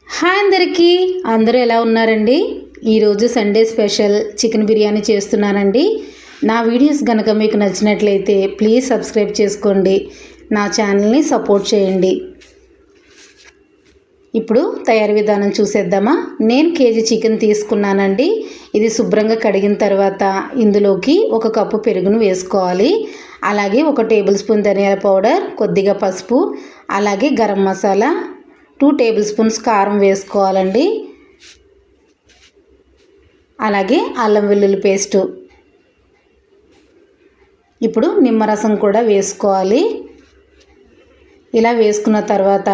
Hi అందరికీ, అందరూ ఎలా ఉన్నారండి? ఈరోజు సండే స్పెషల్ చికెన్ బిర్యానీ చేస్తున్నానండి. నా వీడియోస్ కనుక మీకు నచ్చినట్లయితే ప్లీజ్ సబ్స్క్రైబ్ చేసుకోండి, నా ఛానల్ని సపోర్ట్ చేయండి. ఇప్పుడు తయారీ విధానం చూసేద్దామా. నేను కేజీ చికెన్ తీసుకున్నానండి. ఇది శుభ్రంగా కడిగిన తర్వాత ఇందులోకి 1 కప్పు పెరుగును వేసుకోవాలి. అలాగే 1 టేబుల్ స్పూన్ ధనియాల పౌడర్, కొద్దిగా పసుపు, అలాగే గరం మసాలా, 2 టేబుల్ స్పూన్స్ కారం వేసుకోవాలండి. అలాగే అల్లం వెల్లుల్లి పేస్టు, ఇప్పుడు నిమ్మరసం కూడా వేసుకోవాలి. ఇలా వేసుకున్న తర్వాత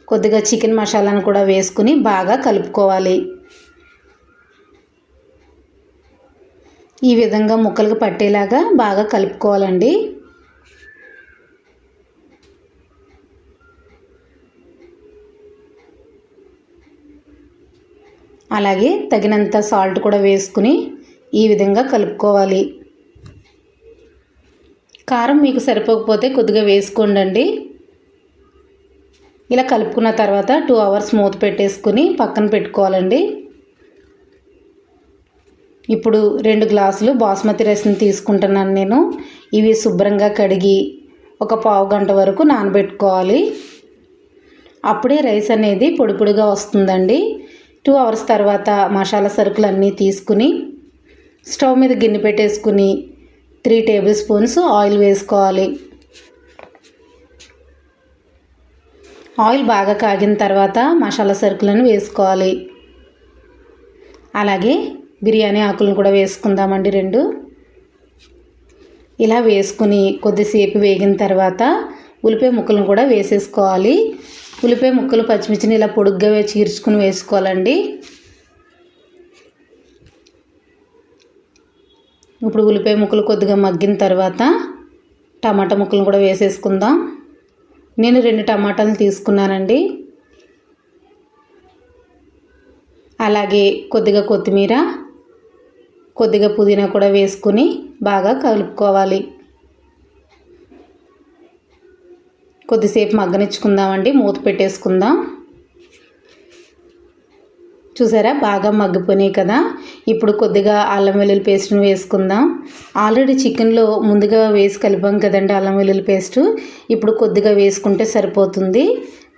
కొద్దిగా చికెన్ మసాలాను కూడా వేసుకుని బాగా కలుపుకోవాలి. ఈ విధంగా ముక్కలకు పట్టేలాగా బాగా కలుపుకోవాలండి. అలాగే తగినంత సాల్ట్ కూడా వేసుకుని ఈ విధంగా కలుపుకోవాలి. కారం మీకు సరిపోకపోతే కొద్దిగా వేసుకోండి. ఇలా కలుపుకున్న తర్వాత 2 అవర్స్ మూత పెట్టేసుకుని పక్కన పెట్టుకోవాలండి. ఇప్పుడు 2 గ్లాసులు బాస్మతి రైస్ని తీసుకుంటున్నాను నేను. ఇవి శుభ్రంగా కడిగి ఒక పావు గంట వరకు నానబెట్టుకోవాలి. అప్పుడే రైస్ అనేది పొడి పొడిగా వస్తుందండి. 2 అవర్స్ తర్వాత మసాలా సరుకులన్నీ తీసుకుని స్టవ్ మీద గిన్నె పెట్టేసుకుని 3 టేబుల్ స్పూన్స్ ఆయిల్ వేసుకోవాలి. ఆయిల్ బాగా కాగిన తర్వాత మసాలా సరుకులను వేసుకోవాలి. అలాగే బిర్యానీ ఆకులను కూడా వేసుకుందామండి 2. ఇలా వేసుకుని కొద్దిసేపు వేగిన తర్వాత ఉల్లిపాయ ముక్కలను కూడా వేసేసుకోవాలి. ఉల్లిపాయ ముక్కలు పచ్చిమిర్చిని ఇలా పొడుగ్గా చీర్చుకుని వేసుకోవాలండి. ఇప్పుడు ఉల్లిపాయ ముక్కలు కొద్దిగా మగ్గిన తర్వాత టమాటా ముక్కలను కూడా వేసేసుకుందాం. నేను 2 టమాటాలు తీసుకున్నానండి. అలాగే కొద్దిగా కొత్తిమీర, కొద్దిగా పుదీనా కూడా వేసుకుని బాగా కలుపుకోవాలి. కొద్దిసేపు మగ్గనిచ్చుకుందామండి. మూత పెట్టేసుకుందాం. చూసారా, బాగా మగ్గిపోయినాయి కదా. ఇప్పుడు కొద్దిగా అల్లం వెల్లుల్లి పేస్ట్ని వేసుకుందాం. ఆల్రెడీ చికెన్లో ముందుగా వేసి కలిపాం కదండి అల్లం వెల్లుల్లి పేస్టు. ఇప్పుడు కొద్దిగా వేసుకుంటే సరిపోతుంది.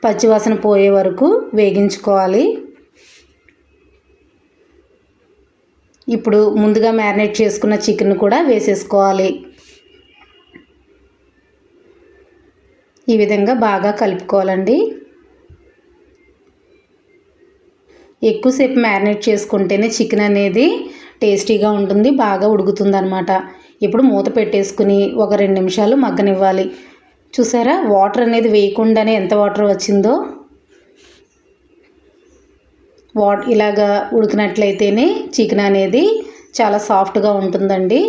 పచ్చివాసన పోయే వరకు వేగించుకోవాలి. ఇప్పుడు ముందుగా మ్యారినేట్ చేసుకున్న చికెన్ కూడా వేసేసుకోవాలి. ఈ విధంగా బాగా కలుపుకోవాలండి. ఎక్కువసేపు మ్యారినేట్ చేసుకుంటేనే చికెన్ అనేది టేస్టీగా ఉంటుంది, బాగా ఉడుకుతుంది అనమాట. ఇప్పుడు మూత పెట్టేసుకుని ఒక 2 నిమిషాలు మగ్గనివ్వాలి. చూసారా, వాటర్ అనేది వేయకుండానే ఎంత వాటర్ వచ్చిందో. ఇలాగా ఉడికినట్లయితేనే చికెన్ అనేది చాలా సాఫ్ట్గా ఉంటుందండి.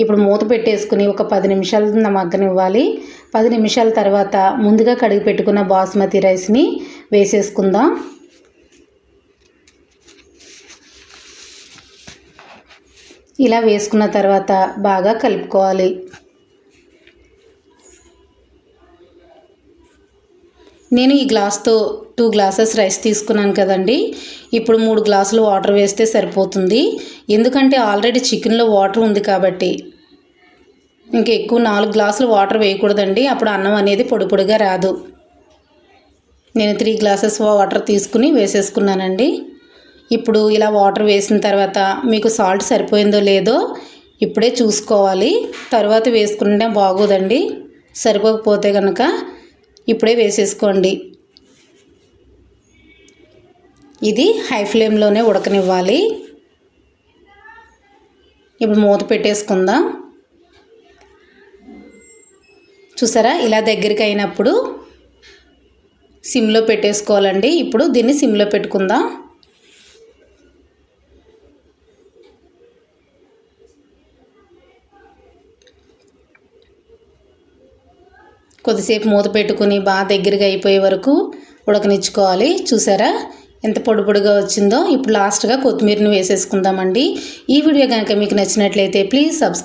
ఇప్పుడు మూత పెట్టేసుకుని ఒక 10 నిమిషాలు మగ్గనివ్వాలి. 10 నిమిషాల తర్వాత ముందుగా కడిగి పెట్టుకున్న బాస్మతి రైస్ని వేసేసుకుందాం. ఇలా వేసుకున్న తర్వాత బాగా కలుపుకోవాలి. నేను ఈ గ్లాస్తో 2 గ్లాసెస్ రైస్ తీసుకున్నాను కదండి. ఇప్పుడు 3 గ్లాసులు వాటర్ వేస్తే సరిపోతుంది. ఎందుకంటే ఆల్రెడీ చికెన్లో వాటర్ ఉంది కాబట్టి. ఇంకా ఎక్కువ 4 గ్లాసులు వాటర్ వేయకూడదండి, అప్పుడు అన్నం అనేది పొడి పొడిగా రాదు. నేను 3 గ్లాసెస్ వాటర్ తీసుకుని వేసేసుకున్నానండి. ఇప్పుడు ఇలా వాటర్ వేసిన తర్వాత మీకు సాల్ట్ సరిపోయిందో లేదో ఇప్పుడే చూసుకోవాలి. తర్వాత వేసుకుంటే బాగోదండి. సరిపోకపోతే కనుక ఇప్పుడే వేసేసుకోండి. ఇది హై ఫ్లేమ్లోనే ఉడకనివ్వాలి. ఇప్పుడు మూత పెట్టేసుకుందాం. చూసారా, ఇలా దగ్గరికి అయినప్పుడు సిమ్లో పెట్టేసుకోవాలండి. ఇప్పుడు దీన్ని సిమ్లో పెట్టుకుందాం. కొద్దిసేపు మూత పెట్టుకుని బాగా దగ్గరగా అయిపోయే వరకు ఉడకనిచ్చుకోవాలి. చూసారా ఎంత పొడి పొడిగా వచ్చిందో. ఇప్పుడు లాస్ట్గా కొత్తిమీరని వేసేసుకుందామండి. ఈ వీడియో కనుక మీకు నచ్చినట్లయితే ప్లీజ్ సబ్స్క్రైబ్